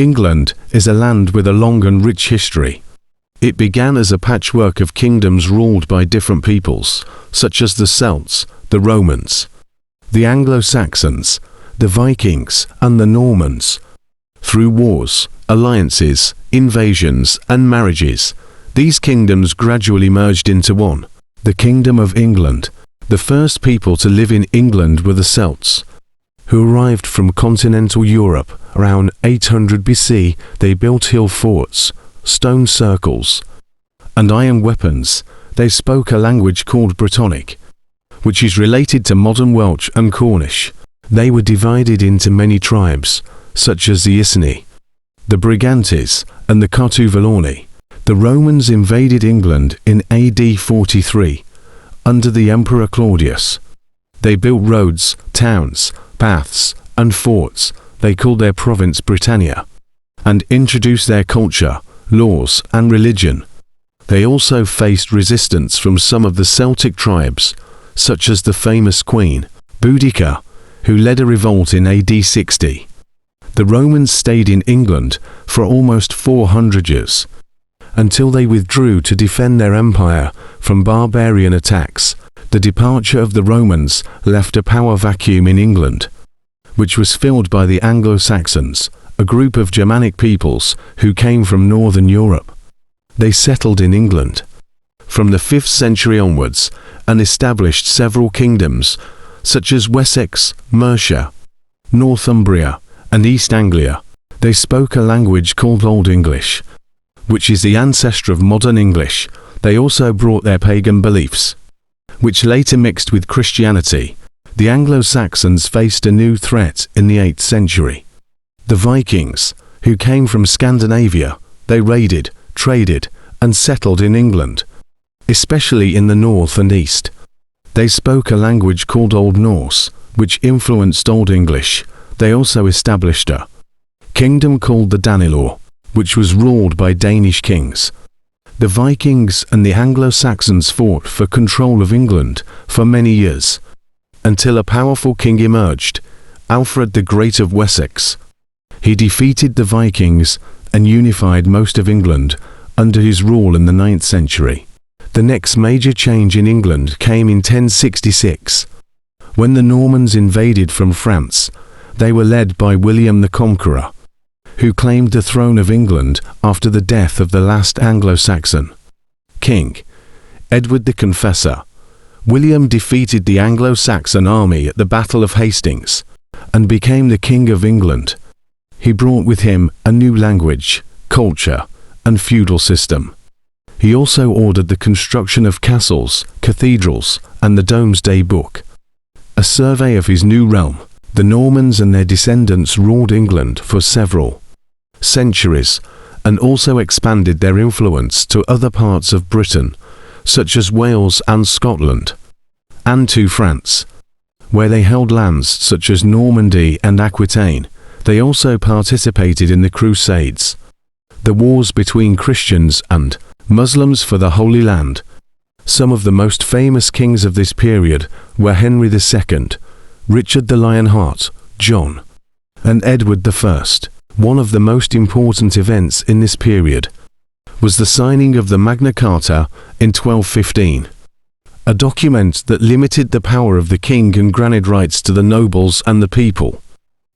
England is a land with a long and rich history. It began as a patchwork of kingdoms ruled by different peoples, such as the Celts, the Romans, the Anglo-Saxons, the Vikings, and the Normans. Through wars, alliances, invasions, and marriages, these kingdoms gradually merged into one, the Kingdom of England. The first people to live in England were the Celts, who arrived from continental Europe around 800 BC. They built hill forts, stone circles, and iron weapons. They spoke a language called Brittonic, which is related to modern Welsh and Cornish. They were divided into many tribes, such as the Iceni, the Brigantes, and the Cartuvellani. The Romans invaded England in AD 43, under the Emperor Claudius. They built roads, towns, baths, and forts. They called their province Britannia, and introduced their culture, laws, and religion. They also faced resistance from some of the Celtic tribes, such as the famous Queen, Boudicca, who led a revolt in AD 60. The Romans stayed in England for almost 400 years, until they withdrew to defend their empire from barbarian attacks. The departure of the Romans left a power vacuum in England, which was filled by the Anglo-Saxons, a group of Germanic peoples who came from northern Europe. They settled in England from the 5th century onwards and established several kingdoms, such as Wessex, Mercia, Northumbria, and East Anglia. They spoke a language called Old English, which is the ancestor of modern English. They also brought their pagan beliefs, which later mixed with Christianity. The Anglo-Saxons faced a new threat in the 8th century. The Vikings, who came from Scandinavia, they raided, traded, and settled in England, especially in the north and east. They spoke a language called Old Norse, which influenced Old English. They also established a kingdom called the Danelaw, which was ruled by Danish kings. The Vikings and the Anglo-Saxons fought for control of England for many years, until a powerful king emerged, Alfred the Great of Wessex. He defeated the Vikings and unified most of England under his rule in the 9th century. The next major change in England came in 1066, when the Normans invaded from France. They were led by William the Conqueror, who claimed the throne of England after the death of the last Anglo-Saxon king, Edward the Confessor. William defeated the Anglo-Saxon army at the Battle of Hastings and became the King of England. He brought with him a new language, culture, and feudal system. He also ordered the construction of castles, cathedrals, and the Domesday Book, a survey of his new realm. The Normans and their descendants ruled England for several centuries and also expanded their influence to other parts of Britain, such as Wales and Scotland, and to France, where they held lands such as Normandy and Aquitaine. They also participated in the Crusades, the wars between Christians and Muslims for the Holy Land. Some of the most famous kings of this period were Henry II, Richard the Lionheart, John, and Edward I. One of the most important events in this period was the signing of the Magna Carta in 1215, a document that limited the power of the king and granted rights to the nobles and the people.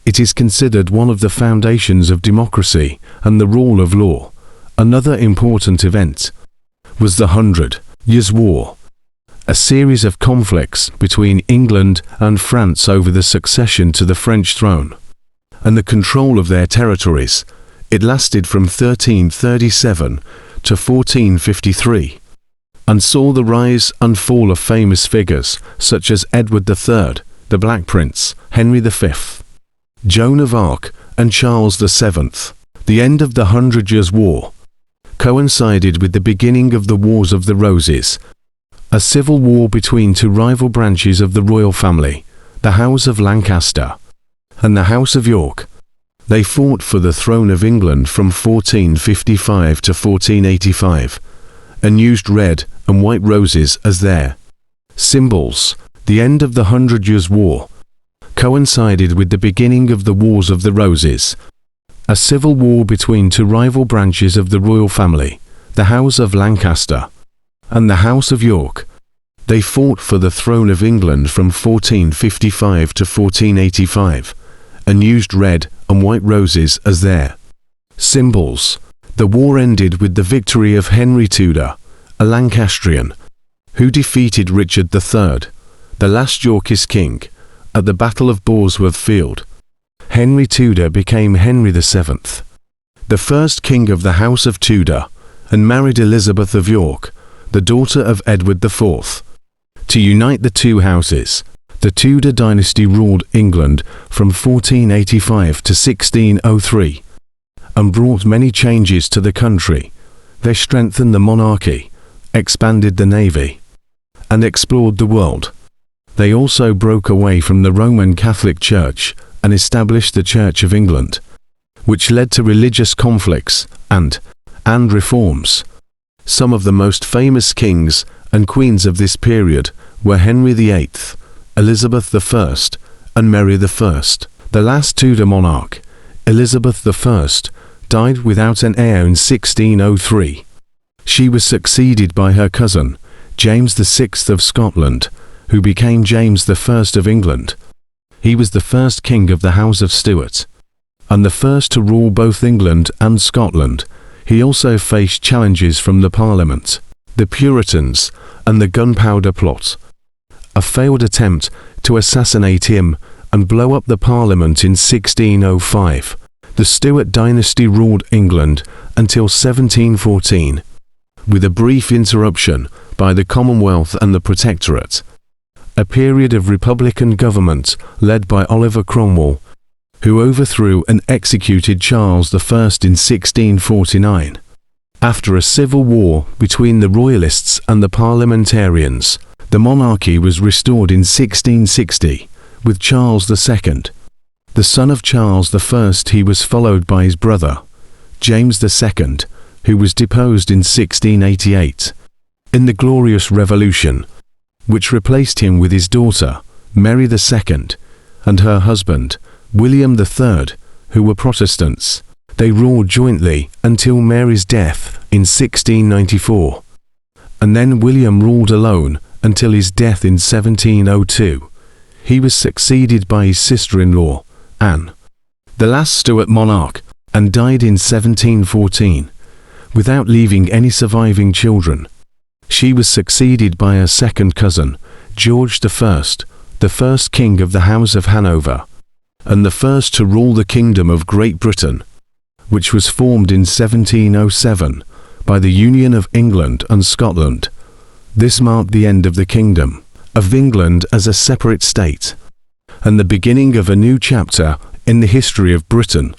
It is considered one of the foundations of democracy and the rule of law. Another important event was the 100 Years' War, a series of conflicts between England and France over the succession to the French throne and the control of their territories. It lasted from 1337 to 1453 and saw the rise and fall of famous figures such as Edward III, the Black Prince, Henry V, Joan of Arc, and Charles VII. The end of the 100 Years' War coincided with the beginning of the Wars of the Roses, a civil war between two rival branches of the royal family, the House of Lancaster and the House of York. They fought for the throne of England from 1455 to 1485 and used red and white roses as their symbols. The end of the 100 Years' War coincided with the beginning of the Wars of the Roses. A civil war between two rival branches of the royal family, the House of Lancaster and the House of York. They fought for the throne of England from 1455 to 1485, and used red and white roses as their symbols. The war ended with the victory of Henry Tudor, a Lancastrian, who defeated Richard III, the last Yorkist king, at the Battle of Bosworth Field. Henry Tudor became Henry VII, the first king of the House of Tudor, and married Elizabeth of York, the daughter of Edward IV. To unite the two houses, the Tudor dynasty ruled England from 1485 to 1603, and brought many changes to the country. They strengthened the monarchy, expanded the navy, and explored the world. They also broke away from the Roman Catholic Church and established the Church of England, which led to religious conflicts and reforms. Some of the most famous kings and queens of this period were Henry VIII, Elizabeth I, and Mary I. The last Tudor monarch, Elizabeth I, died without an heir in 1603. She was succeeded by her cousin, James VI of Scotland, who became James I of England. He was the first king of the House of Stuart, and the first to rule both England and Scotland. He also faced challenges from the Parliament, the Puritans, and the Gunpowder Plot, a failed attempt to assassinate him and blow up the Parliament in 1605. The Stuart dynasty ruled England until 1714, with a brief interruption by the Commonwealth and the Protectorate, a period of republican government led by Oliver Cromwell, who overthrew and executed Charles I in 1649. After a civil war between the Royalists and the Parliamentarians, the monarchy was restored in 1660 with Charles II. The son of Charles I, he was followed by his brother, James II, who was deposed in 1688. In the Glorious Revolution, which replaced him with his daughter, Mary II, and her husband, William III, who were Protestants. They ruled jointly until Mary's death in 1694, and then William ruled alone until his death in 1702. He was succeeded by his sister-in-law, Anne, the last Stuart monarch, and died in 1714, without leaving any surviving children. She was succeeded by her second cousin, George I, the first king of the House of Hanover, and the first to rule the Kingdom of Great Britain, which was formed in 1707 by the union of England and Scotland. This marked the end of the Kingdom of England as a separate state, and the beginning of a new chapter in the history of Britain.